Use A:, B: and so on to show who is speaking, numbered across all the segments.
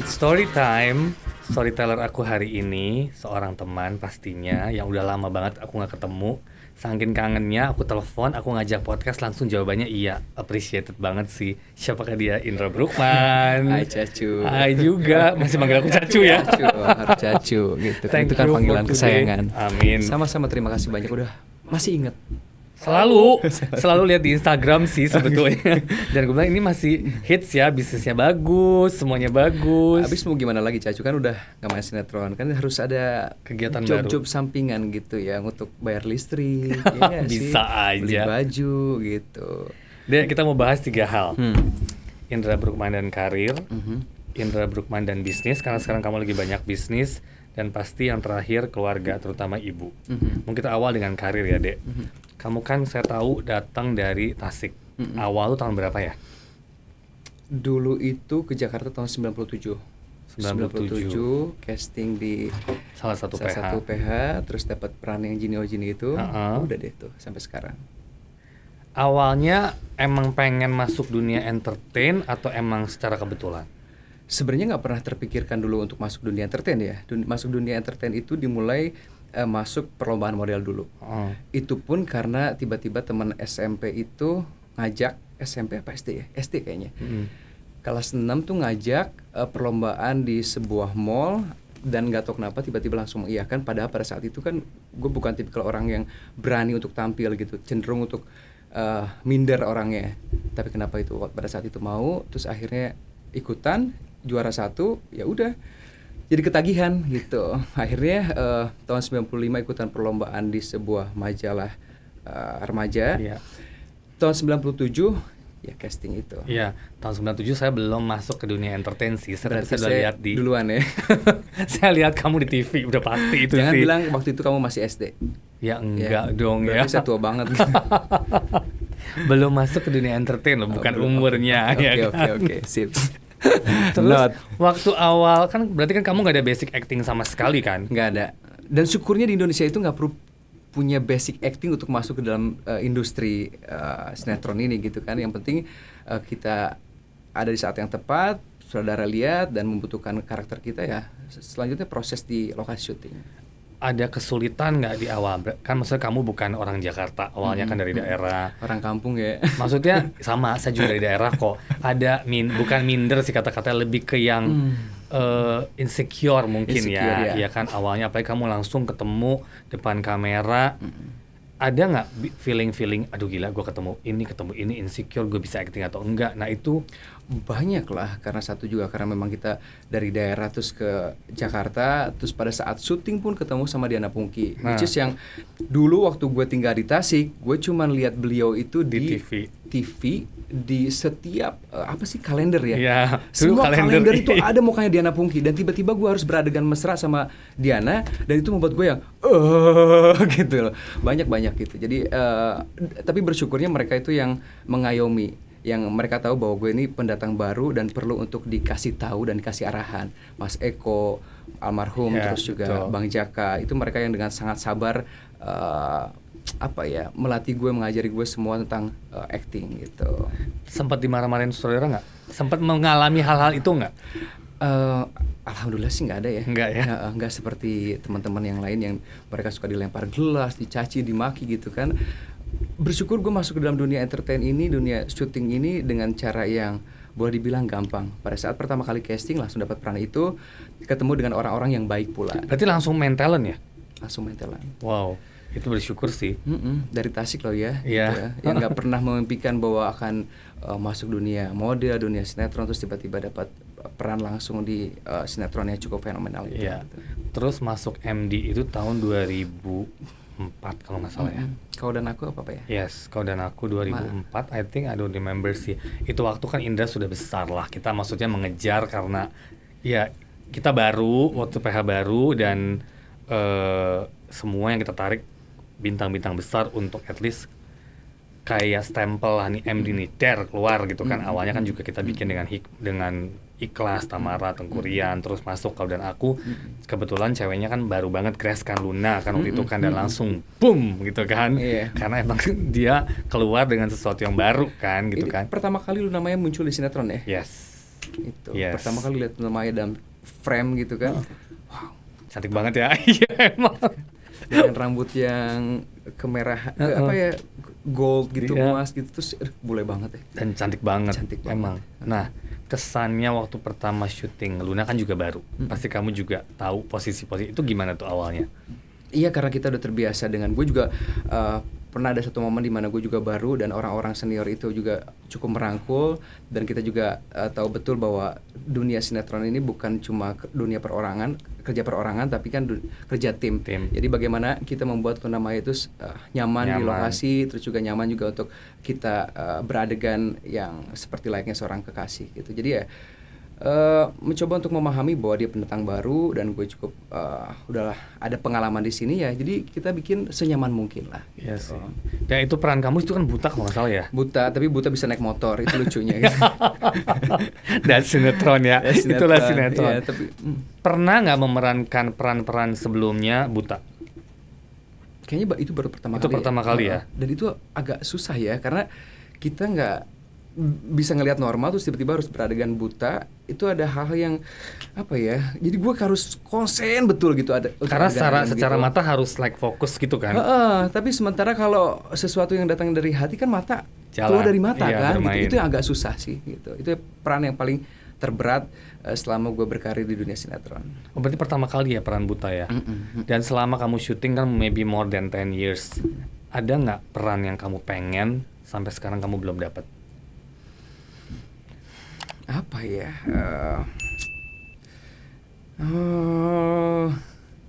A: Storyteller aku hari ini seorang teman pastinya yang udah lama banget aku nggak ketemu. Saking kangennya aku telepon, aku ngajak podcast langsung jawabannya iya. Appreciated banget sih. Siapakah dia? Indra Bruggman.
B: Hai Cacu.
A: Hai juga, masih manggil aku Cacu ya.
B: Cacu, harus Cacu gitu.
A: Thank
B: Itu kan
A: you
B: panggilan
A: for today.
B: kesayangan.
A: Amin.
B: Sama-sama, terima kasih banyak udah masih inget.
A: Selalu lihat di Instagram sih sebetulnya. Dan gue bilang ini masih hits ya, bisnisnya bagus, semuanya bagus.
B: Abis mau gimana lagi Cacu, kan udah gak main sinetron, kan harus ada
A: Kegiatan
B: job-job sampingan gitu ya untuk bayar listrik. Ya
A: Bisa
B: sih? Beli
A: aja.
B: baju gitu.
A: Dek, kita mau bahas 3 hal. Indra Bruggman dan karir,
B: Mhm.
A: Indra Bruggman dan bisnis, karena sekarang kamu lagi banyak bisnis, dan pasti yang terakhir keluarga, terutama ibu. Mungkin kita awal dengan karir ya, Dek. Kamu kan saya tahu datang dari Tasik. Awal tuh tahun berapa ya?
B: Dulu itu ke Jakarta tahun 97.
A: 97.
B: Casting di
A: Salah satu
B: salah
A: PH.
B: satu PH, terus dapat peran yang Jini itu. Udah deh tuh sampai sekarang.
A: Awalnya emang pengen masuk dunia entertain atau emang secara kebetulan?
B: Sebenarnya nggak pernah terpikirkan dulu untuk masuk dunia entertain ya. Masuk dunia entertain itu dimulai masuk perlombaan model dulu. Itu pun karena tiba-tiba teman SMP itu ngajak, SMP apa SD ya? SD kayaknya. Kelas 6 tuh ngajak perlombaan di sebuah mall, dan nggak tahu kenapa tiba-tiba langsung mengiyakan. Padahal pada saat itu kan gue bukan tipikal orang yang berani untuk tampil gitu, cenderung untuk minder orangnya. Tapi kenapa itu pada saat itu mau, terus akhirnya ikutan, juara 1, ya udah jadi ketagihan gitu. Akhirnya tahun 95 ikutan perlombaan di sebuah majalah remaja.
A: Iya.
B: Tahun 97 ya casting itu.
A: Iya, tahun 97 saya belum masuk ke dunia entertain sih. Saya
B: Berarti
A: udah lihat di
B: duluan ya.
A: saya lihat kamu di TV, udah pasti itu
B: Jangan
A: sih.
B: bilang waktu itu kamu masih SD.
A: Ya enggak dong ya.
B: Berarti saya tua banget.
A: Belum masuk ke dunia entertain loh, bukan umurnya ya kan.
B: Oke, sip.
A: Terus waktu awal kan berarti kan kamu nggak ada basic acting sama sekali kan?
B: Nggak ada. Dan syukurnya di Indonesia itu nggak perlu punya basic acting untuk masuk ke dalam industri sinetron ini gitu kan. Yang penting kita ada di saat yang tepat, saudara lihat dan membutuhkan karakter kita, ya selanjutnya proses di lokasi syuting.
A: Ada kesulitan nggak di awal? Kan maksudnya kamu bukan orang Jakarta, awalnya kan dari daerah.
B: Orang kampung ya.
A: Maksudnya sama, saya juga dari daerah kok. Ada bukan minder sih kata-kata, lebih ke yang insecure mungkin
B: Insecure, ya.
A: ya kan awalnya, apalagi kamu langsung ketemu depan kamera. Ada nggak feeling aduh gila gue ketemu ini insecure, gue bisa acting atau enggak? Nah itu
B: banyak lah, karena satu juga karena memang kita dari daerah terus ke Jakarta, terus pada saat syuting pun ketemu sama Diana Pungki, which is yang dulu waktu gue tinggal di Tasik, gue cuman lihat beliau itu di TV di setiap apa sih kalender ya?
A: Ya,
B: semua kalender itu
A: iya.
B: ada mukanya Diana Pungki, dan tiba-tiba gue harus beradegan mesra sama Diana, dan itu membuat gue yang gitu loh, banyak gitu. Jadi tapi bersyukurnya mereka itu yang mengayomi, yang mereka tahu bahwa gue ini pendatang baru dan perlu untuk dikasih tahu dan dikasih arahan. Mas Eko almarhum, terus juga betul. Bang Jaka, itu mereka yang dengan sangat sabar melatih gue, mengajari gue semua tentang acting gitu.
A: Sempat dimarah-marahin saudara nggak? Sempat mengalami hal-hal itu nggak?
B: Alhamdulillah sih nggak ada ya.
A: Nggak ya?
B: Nggak seperti teman-teman yang lain yang mereka suka dilempar gelas, dicaci, dimaki gitu kan. Bersyukur gue masuk ke dalam dunia entertain ini, dunia syuting ini dengan cara yang boleh dibilang gampang. Pada saat pertama kali casting langsung dapat peran itu, ketemu dengan orang-orang yang baik pula.
A: Berarti langsung main talent ya?
B: Langsung main talent.
A: Wow, itu bersyukur sih.
B: Dari Tasik loh ya.
A: Iya.
B: Gitu ya. Yang nggak pernah memimpikan bahwa akan masuk dunia model, dunia sinetron, terus tiba-tiba dapat peran langsung di sinetron yang cukup fenomenal itu.
A: Iya. Terus masuk MD itu tahun 2004 kalau nggak salah ya.
B: Kau dan Aku apa ya?
A: Yes, Kau dan Aku 2004. I think I don't remember sih. Itu waktu kan Indra sudah besar lah. Kita maksudnya mengejar karena ya kita baru, waktu PH baru, dan semua yang kita tarik bintang-bintang besar untuk at least kayak stempel lah nih, MD nih, keluar gitu kan. Awalnya kan juga kita bikin dengan Ikhlas, Tamara, Tengkurian, terus masuk Kau dan Aku. Kebetulan ceweknya kan baru banget crash kan, Luna kan waktu itu kan, dan langsung boom gitu kan. Karena emang dia keluar dengan sesuatu yang baru kan gitu. Ini kan
B: pertama kali lu namanya muncul di sinetron ya?
A: Yes.
B: Itu
A: Yes.
B: pertama kali lihat Luna Maya dalam frame gitu kan.
A: Cantik banget ya. Iya emang.
B: Dengan rambut yang kemerah apa ya, gold gitu,
A: Iya.
B: emas gitu, terus bule banget ya.
A: Dan cantik banget.
B: Cantik banget.
A: Emang. Nah, kesannya waktu pertama syuting Luna kan juga baru. Pasti kamu juga tahu posisi-posisi itu gimana tuh awalnya?
B: Iya, karena kita udah terbiasa dengan, gue juga pernah ada satu momen di mana gue juga baru dan orang-orang senior itu juga cukup merangkul, dan kita juga tahu betul bahwa dunia sinetron ini bukan cuma dunia perorangan, kerja perorangan, tapi kan kerja tim. Jadi bagaimana kita membuat Luna Maya itu nyaman di lokasi, terus juga nyaman juga untuk kita beradegan yang seperti layaknya seorang kekasih gitu. Jadi ya mencoba untuk memahami bahwa dia pendatang baru dan gue cukup udahlah ada pengalaman di sini ya, jadi kita bikin senyaman mungkin lah.
A: Iya sih. Dan itu peran kamu itu kan buta kalau nggak salah ya?
B: Buta, tapi buta bisa naik motor, itu lucunya gitu.
A: Dan sinetron ya, itulah sinetron.
B: Ya, tapi,
A: pernah nggak memerankan peran-peran sebelumnya buta?
B: Kayaknya itu baru pertama
A: itu
B: kali.
A: Pertama kali ya?
B: Dan itu agak susah ya, karena kita nggak bisa ngelihat normal terus tiba-tiba harus beradegan buta. Itu ada hal yang apa ya, jadi gue harus konsen betul gitu ada,
A: karena secara
B: gitu.
A: mata harus like fokus gitu kan.
B: Tapi sementara kalau sesuatu yang datang dari hati kan mata
A: Jalan.
B: keluar dari mata, iya, kan gitu. Itu yang agak susah sih gitu. Itu peran yang paling terberat selama gue berkarir di dunia sinetron.
A: Oh, berarti pertama kali ya peran buta ya. Dan selama kamu syuting kan maybe more than 10 years, ada nggak peran yang kamu pengen sampai sekarang kamu belum dapat?
B: Apa ya?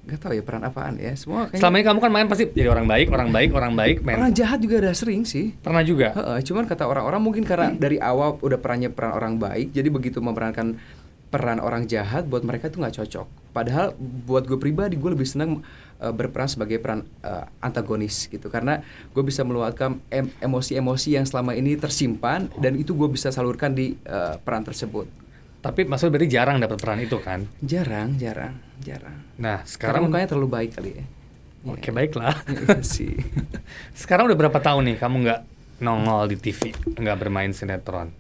B: Gak tau ya peran apaan ya. Semua kayaknya.
A: Selama ini kamu kan main pasti jadi orang baik, main.
B: Orang jahat juga ada sering sih.
A: Pernah juga.
B: Cuman kata orang-orang mungkin karena dari awal udah peran orang baik, jadi begitu memerankan peran orang jahat buat mereka tuh nggak cocok. Padahal buat gue pribadi gue lebih senang berperan sebagai peran antagonis gitu, karena gue bisa meluapkan emosi-emosi yang selama ini tersimpan dan itu gue bisa salurkan di peran tersebut.
A: Tapi maksudnya berarti jarang dapat peran itu kan?
B: Jarang.
A: Nah sekarang
B: karena mukanya terlalu baik kali ya.
A: Oke, baiklah.
B: sih.
A: Sekarang udah berapa tahun nih kamu nggak nongol di TV, nggak bermain sinetron?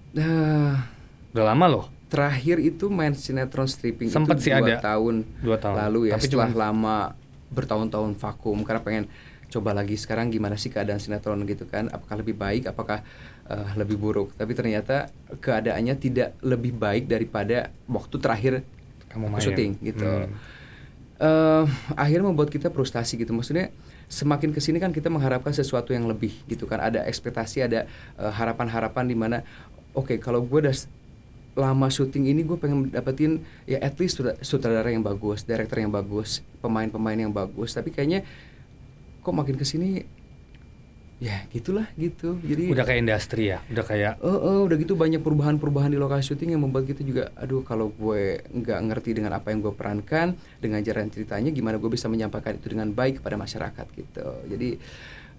A: Udah lama loh.
B: Terakhir itu main sinetron stripping
A: sempet
B: itu
A: sih
B: 2 tahun lalu ya.
A: Tapi
B: setelah lama bertahun-tahun vakum karena pengen coba lagi sekarang gimana sih keadaan sinetron gitu kan, apakah lebih baik, apakah lebih buruk. Tapi ternyata keadaannya tidak lebih baik daripada waktu terakhir
A: kamu main
B: syuting gitu. Akhirnya membuat kita frustasi gitu, maksudnya semakin kesini kan kita mengharapkan sesuatu yang lebih gitu kan, ada ekspektasi, ada harapan-harapan di mana oke, kalau gue udah lama syuting ini gue pengen dapetin ya at least sutradara yang bagus, director yang bagus, pemain-pemain yang bagus. Tapi kayaknya kok makin kesini ya gitulah gitu. Jadi
A: udah kayak industri ya, udah kayak
B: udah gitu banyak perubahan-perubahan di lokasi syuting yang membuat kita juga aduh, kalau gue nggak ngerti dengan apa yang gue perankan, dengan jalan ceritanya gimana gue bisa menyampaikan itu dengan baik kepada masyarakat gitu. Jadi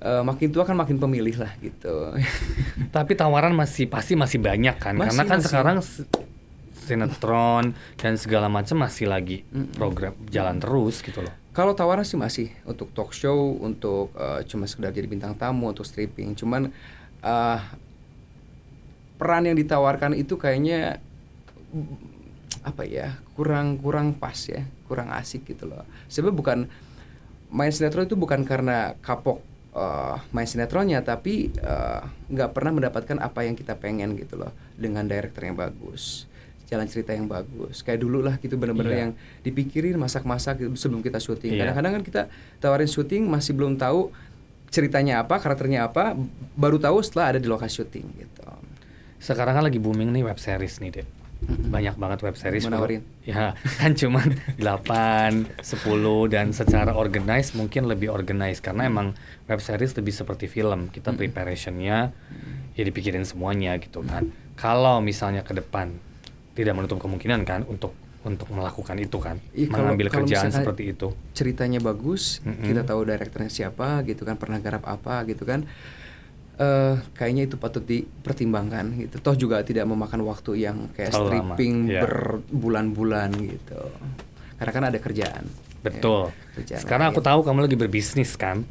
B: makin tua kan makin pemilih lah gitu.
A: Tapi tawaran pasti masih banyak kan, karena kan sekarang sinetron dan segala macam masih lagi program jalan terus gitu loh.
B: Kalau tawaran sih masih untuk talk show, untuk cuma sekedar jadi bintang tamu, untuk stripping. Cuman peran yang ditawarkan itu kayaknya apa ya, kurang pas ya, kurang asik gitu loh. Sebab bukan main sinetron itu bukan karena kapok main sinetronnya, tapi nggak pernah mendapatkan apa yang kita pengen gitu loh, dengan director yang bagus, jalan cerita yang bagus kayak dulu lah gitu, bener-bener yang dipikirin masak-masak gitu sebelum kita syuting. Kadang-kadang kan kita tawarin syuting masih belum tahu ceritanya apa, karakternya apa, baru tahu setelah ada di lokasi syuting gitu.
A: Sekarang kan lagi booming nih web series nih, Dek. Banyak banget web series
B: menawarin.
A: Ya kan cuman 8, 10 dan secara organize mungkin lebih organize karena emang web series lebih seperti film. Kita preparationnya ya dipikirin semuanya gitu kan. Kalau misalnya ke depan tidak menutup kemungkinan kan untuk melakukan itu kan, mengambil kerjaan seperti itu.
B: Ceritanya bagus, kita tahu direkturnya siapa gitu kan, pernah garap apa gitu kan. Kayaknya itu patut dipertimbangkan gitu. Toh juga tidak memakan waktu yang kayak stripping berbulan-bulan gitu. Karena kan ada kerjaan.
A: Betul.
B: Ya, kerjaan
A: sekarang
B: lain.
A: aku tahu kamu lagi berbisnis kan.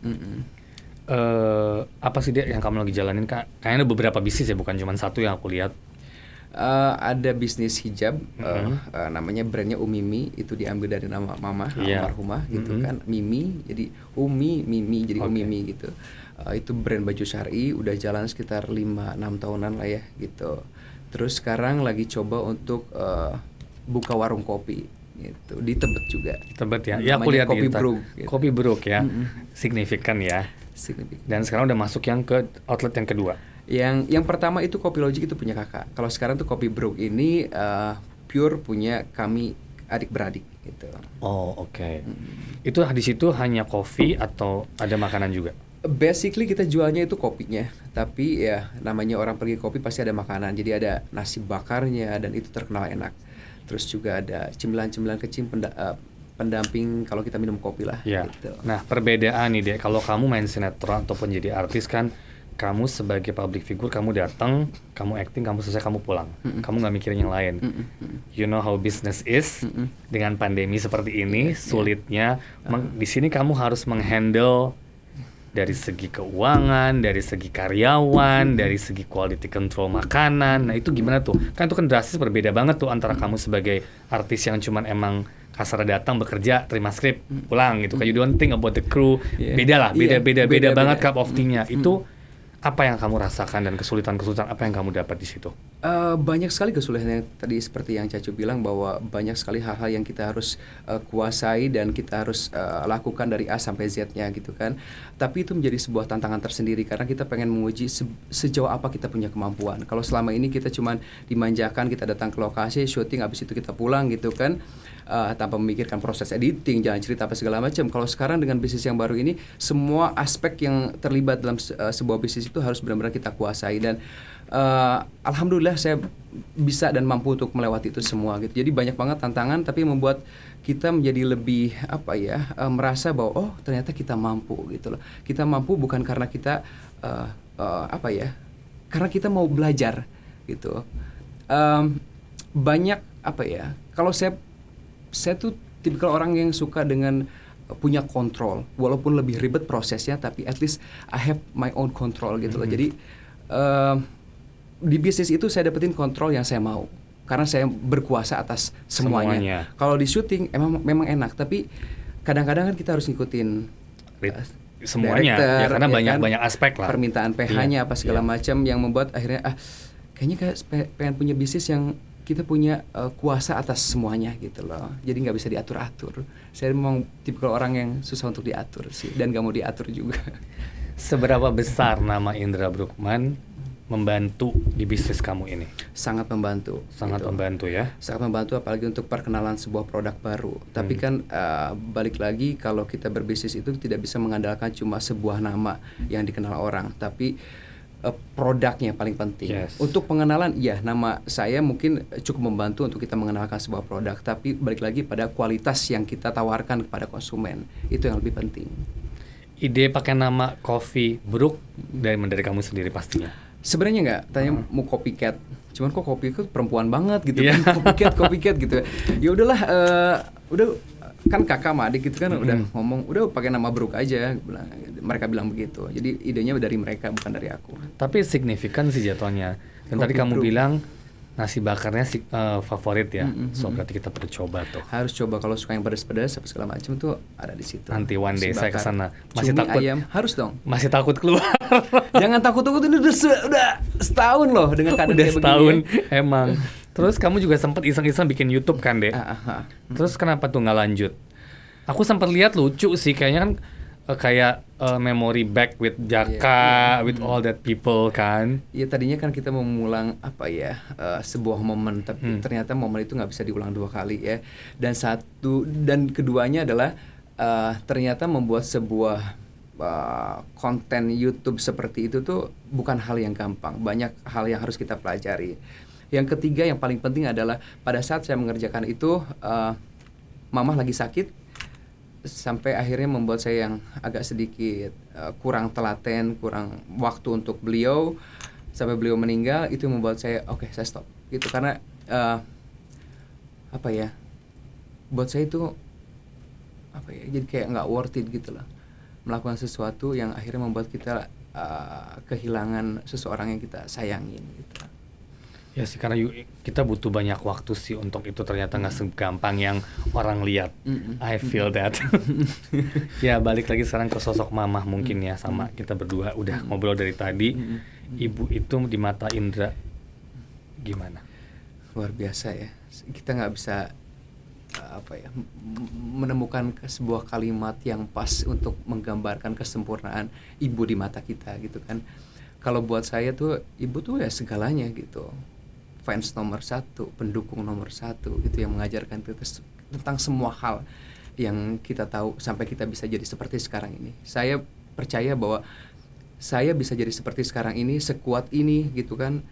A: Apa sih dia yang kamu lagi jalanin, Kak? Kayaknya ada beberapa bisnis ya, bukan cuma satu yang aku lihat.
B: Ada bisnis hijab, namanya brandnya Umimi, itu diambil dari nama mama almarhumah gitu kan, Mimi, jadi Mimi jadi Umimi gitu. Itu brand baju syar'i, udah jalan sekitar 5-6 tahunan lah ya gitu. Terus sekarang lagi coba untuk buka warung kopi gitu di Tebet juga.
A: Tebet ya. Ya aku lihat
B: Kopi
A: di
B: Bruk. Gitu.
A: Kopi Bruk ya. Signifikan ya. Dan sekarang udah masuk yang ke outlet yang kedua.
B: Yang pertama itu Kopi Logic, itu punya kakak. Kalau sekarang tuh Kopi Bruk ini pure punya kami adik-beradik gitu.
A: Oh, oke. Itu di situ hanya kopi atau ada makanan juga?
B: Basically kita jualnya itu kopinya, tapi ya namanya orang pergi kopi pasti ada makanan. Jadi ada nasi bakarnya dan itu terkenal enak. Terus juga ada cemilan-cemilan kecil pendamping kalau kita minum kopi lah.
A: Ya.
B: Gitu.
A: Nah, perbedaan nih, Dek. Kalau kamu main sinetron ataupun jadi artis kan, kamu sebagai public figure, kamu datang, kamu acting, kamu selesai, kamu pulang. Kamu nggak mikirin yang lain. You know how business is. Dengan pandemi seperti ini, sulitnya. Di sini kamu harus menghandle dari segi keuangan, dari segi karyawan, dari segi quality control makanan. Nah itu gimana tuh? Kan itu kan drastis berbeda banget tuh antara kamu sebagai artis yang cuman emang kasar datang bekerja, terima skrip, pulang gitu. Kayak you don't think about the crew. Beda lah, beda banget cup of tea-nya. Itu apa yang kamu rasakan dan kesulitan-kesulitan apa yang kamu dapat di situ?
B: Banyak sekali kesulitan yang tadi seperti yang Cacu bilang, bahwa banyak sekali hal-hal yang kita harus kuasai dan kita harus lakukan dari A sampai Z-nya gitu kan. Tapi itu menjadi sebuah tantangan tersendiri karena kita pengen menguji sejauh apa kita punya kemampuan. Kalau selama ini kita cuman dimanjakan, kita datang ke lokasi, syuting, habis itu kita pulang gitu kan. Tanpa memikirkan proses editing, jalan cerita apa segala macam. Kalau sekarang dengan bisnis yang baru ini, semua aspek yang terlibat dalam sebuah bisnis itu harus benar-benar kita kuasai, dan alhamdulillah saya bisa dan mampu untuk melewati itu semua gitu. Jadi banyak banget tantangan, tapi membuat kita menjadi lebih merasa bahwa oh ternyata kita mampu gitu loh. Kita mampu bukan karena kita karena kita mau belajar gitu. Banyak kalau saya tuh tipikal orang yang suka dengan punya kontrol, walaupun lebih ribet prosesnya, tapi at least I have my own control gitu loh. Jadi di bisnis itu saya dapetin kontrol yang saya mau, karena saya berkuasa atas semuanya. Kalau di syuting memang enak, tapi kadang-kadang kan kita harus ngikutin
A: semuanya,
B: director,
A: ya karena
B: kan,
A: banyak aspek lah.
B: Permintaan PH-nya apa segala macam yang membuat akhirnya kayaknya pengen punya bisnis yang kita punya kuasa atas semuanya gitu loh. Jadi nggak bisa diatur-atur. Saya memang tipikal orang yang susah untuk diatur sih, dan nggak mau diatur juga.
A: Seberapa besar nama Indra Bruggman membantu di bisnis kamu ini?
B: Sangat membantu.
A: Sangat gitu. Membantu ya?
B: Sangat membantu, apalagi untuk perkenalan sebuah produk baru. Tapi kan balik lagi, kalau kita berbisnis itu tidak bisa mengandalkan cuma sebuah nama yang dikenal orang, tapi produknya paling penting.
A: Yes.
B: Untuk pengenalan, ya nama saya mungkin cukup membantu untuk kita mengenalkan sebuah produk, tapi balik lagi pada kualitas yang kita tawarkan kepada konsumen, itu yang lebih penting.
A: Ide pakai nama Coffee Brook dari kamu sendiri pastinya?
B: Sebenarnya nggak, tanya mau copycat, cuman kok copycat perempuan banget gitu kan, copycat gitu. Ya udahlah, udah kan kakak sama adik gitu kan udah ngomong, udah pakai nama Brook aja, mereka bilang begitu. Jadi idenya dari mereka, bukan dari aku.
A: Tapi signifikan sih jatuhnya. Dan tadi kamu bilang nasi bakarnya favorit ya, so berarti kita perlu coba tuh.
B: Harus coba, kalau suka yang pedas-pedas apa segala macam tuh ada di situ.
A: Nanti one day saya kesana. Masih
B: cumi
A: takut
B: ayam harus dong.
A: Masih takut keluar.
B: Jangan takut, ini udah setahun loh dengan keadaan kayak
A: setahun
B: begini.
A: Emang. Terus kamu juga sempat iseng-iseng bikin YouTube kan, Dek? Terus kenapa tuh nggak lanjut? Aku sempat lihat lucu sih, kayaknya kan kayak memory back with Jaka, with all that people kan.
B: Iya, tadinya kan kita mau mengulang sebuah momen, tapi ternyata momen itu nggak bisa diulang 2 kali ya. Dan keduanya adalah ternyata membuat sebuah konten YouTube seperti itu tuh bukan hal yang gampang. Banyak hal yang harus kita pelajari. Yang ketiga yang paling penting adalah pada saat saya mengerjakan itu, mamah lagi sakit, sampai akhirnya membuat saya yang agak sedikit kurang telaten, kurang waktu untuk beliau, sampai beliau meninggal. Itu membuat saya saya stop gitu, karena buat saya itu jadi kayak nggak worth it gitu loh, melakukan sesuatu yang akhirnya membuat kita kehilangan seseorang yang kita sayangin gitu.
A: Ya sih, karena kita butuh banyak waktu sih untuk itu, ternyata nggak segampang yang orang lihat. I feel that. Ya balik lagi sekarang ke sosok mamah mungkin ya, sama kita berdua udah ngobrol dari tadi. Ibu itu di mata Indra gimana?
B: Luar biasa ya. Kita nggak bisa menemukan sebuah kalimat yang pas untuk menggambarkan kesempurnaan ibu di mata kita gitu kan. Kalau buat saya tuh ibu tuh ya segalanya gitu. Fans nomor 1, pendukung nomor 1 gitu, yang mengajarkan kita tentang semua hal yang kita tahu sampai kita bisa jadi seperti sekarang ini. Saya percaya bahwa saya bisa jadi seperti sekarang ini, sekuat ini gitu kan,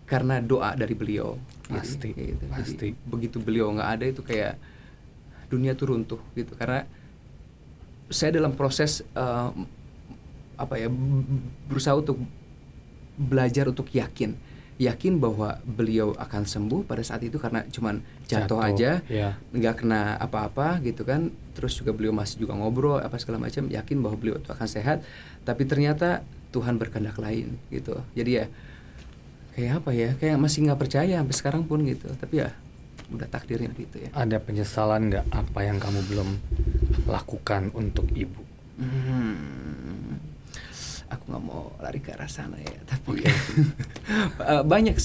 B: karena doa dari beliau.
A: Pasti,
B: gitu.
A: pasti.
B: Jadi, begitu beliau nggak ada itu kayak dunia tuh runtuh gitu. Karena saya dalam proses berusaha untuk belajar untuk yakin bahwa beliau akan sembuh pada saat itu, karena cuman jatuh aja, nggak kena apa-apa gitu kan. Terus juga beliau masih juga ngobrol apa segala macam, yakin bahwa beliau itu akan sehat. Tapi ternyata Tuhan berkehendak lain gitu. Jadi ya kayak masih nggak percaya sampai sekarang pun gitu. Tapi ya udah takdirnya gitu ya.
A: Ada penyesalan nggak apa yang kamu belum lakukan untuk ibu?
B: Aku nggak mau lari ke arah sana ya, tapi banyak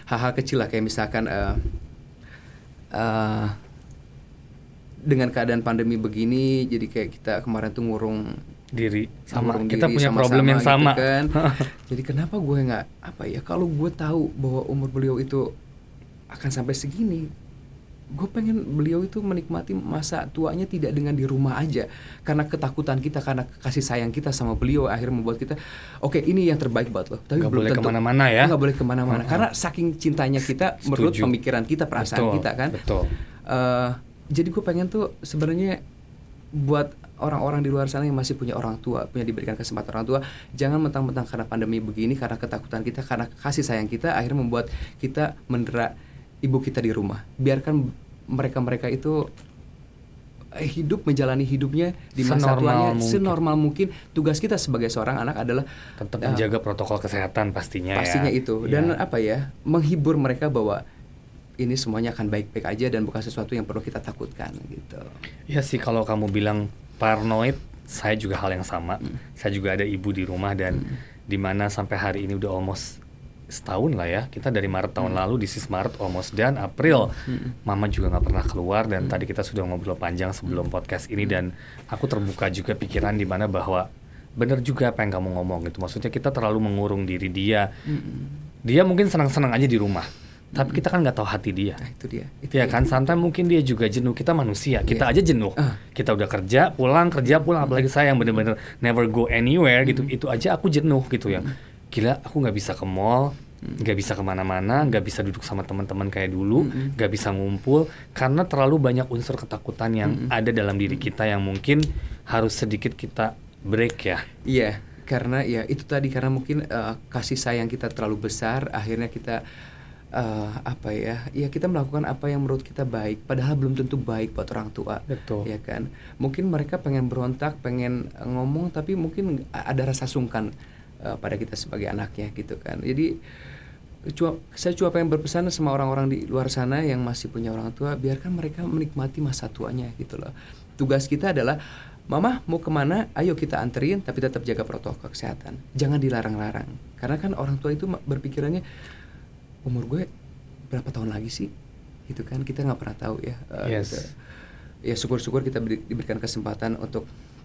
B: hal-hal kecil lah, kayak misalkan dengan keadaan pandemi begini, jadi kayak kita kemarin tuh ngurung
A: diri
B: kita punya problem yang sama gitu kan. Jadi kenapa gue nggak kalau gue tahu bahwa umur beliau itu akan sampai segini, gue pengen beliau itu menikmati masa tuanya tidak dengan di rumah aja, karena ketakutan kita, karena kasih sayang kita sama beliau akhirnya membuat kita ini yang terbaik buat lo, tapi
A: gak
B: belum
A: boleh
B: tentu
A: kemana-mana ya,
B: nggak boleh kemana-mana karena saking cintanya kita menurut pemikiran kita, perasaan kita kan. Jadi gue pengen tuh sebenarnya buat orang-orang di luar sana yang masih punya orang tua, punya diberikan kesempatan orang tua, jangan mentang-mentang karena pandemi begini, karena ketakutan kita, karena kasih sayang kita akhirnya membuat kita mendera ibu kita di rumah. Biarkan mereka itu hidup, menjalani hidupnya di masa tuanya senormal mungkin. Tugas kita sebagai seorang anak adalah
A: tetap menjaga protokol kesehatan pastinya
B: itu. Dan menghibur mereka bahwa ini semuanya akan baik-baik aja dan bukan sesuatu yang perlu kita takutkan gitu.
A: Ya sih, kalau kamu bilang paranoid, saya juga hal yang sama. Saya juga ada ibu di rumah dan dimana sampai hari ini udah almost setahun lah ya, kita dari Maret tahun lalu, this is Maret almost dan April, Mama juga nggak pernah keluar, dan tadi kita sudah ngobrol panjang sebelum podcast ini, dan aku terbuka juga pikiran di mana bahwa bener juga apa yang kamu ngomong gitu, maksudnya kita terlalu mengurung diri dia, dia mungkin senang-senang aja di rumah, tapi kita kan nggak tahu hati dia.
B: Itu dia.
A: Kan, sometimes mungkin dia juga jenuh, kita manusia, kita aja jenuh, kita udah kerja pulang, apalagi saya yang bener-bener never go anywhere gitu, itu aja aku jenuh gitu ya. Gila, aku nggak bisa ke mall, nggak bisa kemana-mana, nggak bisa duduk sama teman-teman kayak dulu, nggak bisa ngumpul, karena terlalu banyak unsur ketakutan yang ada dalam diri kita yang mungkin harus sedikit kita break ya.
B: Iya, karena ya itu tadi, karena mungkin kasih sayang kita terlalu besar, akhirnya kita kita melakukan apa yang menurut kita baik, padahal belum tentu baik buat orang tua.
A: Betul.
B: Ya kan, mungkin mereka pengen berontak, pengen ngomong, tapi mungkin ada rasa sungkan pada kita sebagai anaknya gitu kan. Jadi saya cuma pengen berpesan sama orang-orang di luar sana yang masih punya orang tua, biarkan mereka menikmati masa tuanya gitu loh. Tugas kita adalah, Mama mau kemana, ayo kita anterin, tapi tetap jaga protokol kesehatan, jangan dilarang-larang. Karena kan orang tua itu berpikirannya, umur gue berapa tahun lagi sih gitu kan, kita nggak pernah tahu ya. Gitu. Ya syukur-syukur kita diberikan kesempatan untuk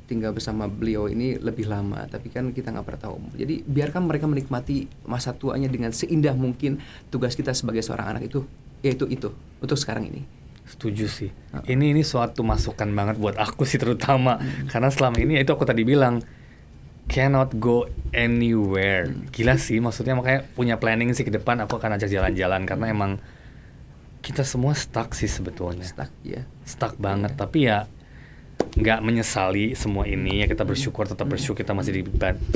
B: tinggal bersama beliau ini lebih lama, tapi kan kita nggak pernah tahu. Jadi biarkan mereka menikmati masa tuanya dengan seindah mungkin. Tugas kita sebagai seorang anak itu yaitu itu untuk sekarang ini.
A: Setuju sih. Ini suatu masukan banget buat aku sih terutama, karena selama ini itu aku tadi bilang cannot go anywhere. Gila sih, maksudnya makanya punya planning sih ke depan aku akan ajak jalan-jalan, karena emang kita semua stuck sih sebetulnya. Stuck banget, tapi ya nggak menyesali semua ini ya, kita bersyukur, tetap bersyukur kita masih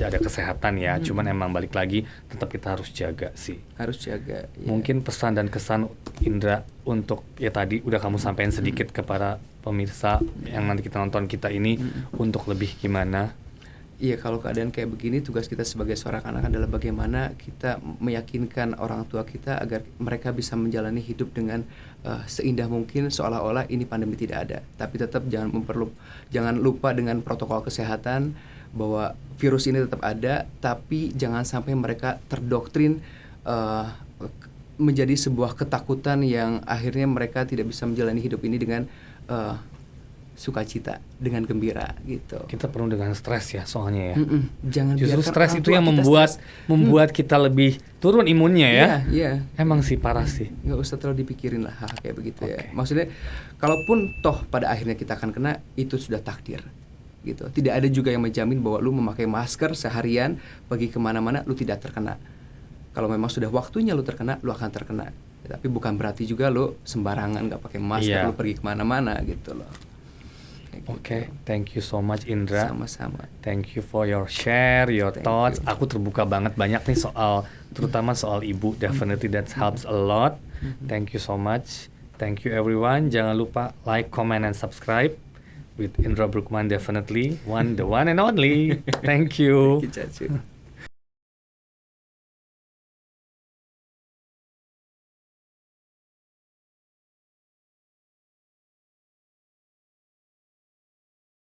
A: ada kesehatan ya. Cuman emang balik lagi tetap kita harus jaga sih.
B: Harus jaga.
A: Mungkin pesan dan kesan Indra untuk ya tadi udah kamu sampaikan sedikit kepada pemirsa yang nanti kita nonton kita ini untuk lebih gimana?
B: Iya, kalau keadaan kayak begini, tugas kita sebagai seorang anak adalah bagaimana kita meyakinkan orang tua kita agar mereka bisa menjalani hidup dengan seindah mungkin, seolah-olah ini pandemi tidak ada. Tapi tetap jangan lupa dengan protokol kesehatan, bahwa virus ini tetap ada, tapi jangan sampai mereka terdoktrin menjadi sebuah ketakutan yang akhirnya mereka tidak bisa menjalani hidup ini dengan sukacita, dengan gembira gitu.
A: Kita penuh dengan stres ya soalnya ya.
B: Jangan
A: justru
B: biarkan
A: stres
B: orang
A: itu
B: tua
A: yang
B: kita
A: membuat kita lebih turun imunnya ya.
B: Iya.
A: Emang sih parah sih.
B: Nggak usah terlalu dipikirin lah hal kayak begitu ya. Maksudnya kalaupun toh pada akhirnya kita akan kena, itu sudah takdir gitu. Tidak ada juga yang menjamin bahwa lu memakai masker seharian pergi kemana-mana lu tidak terkena. Kalau memang sudah waktunya lu terkena, lu akan terkena. Tapi bukan berarti juga lu sembarangan nggak pakai masker lu pergi kemana-mana gitu loh.
A: Oke, thank you so much Indra.
B: Sama-sama.
A: Thank you for your share, your thoughts. Aku terbuka banget banyak nih terutama soal ibu. Definitely that helps a lot. Thank you so much. Thank you everyone. Jangan lupa like, comment, and subscribe with Indra Bruggman. Definitely the one and only. Thank you.
B: Thank you, Cacu.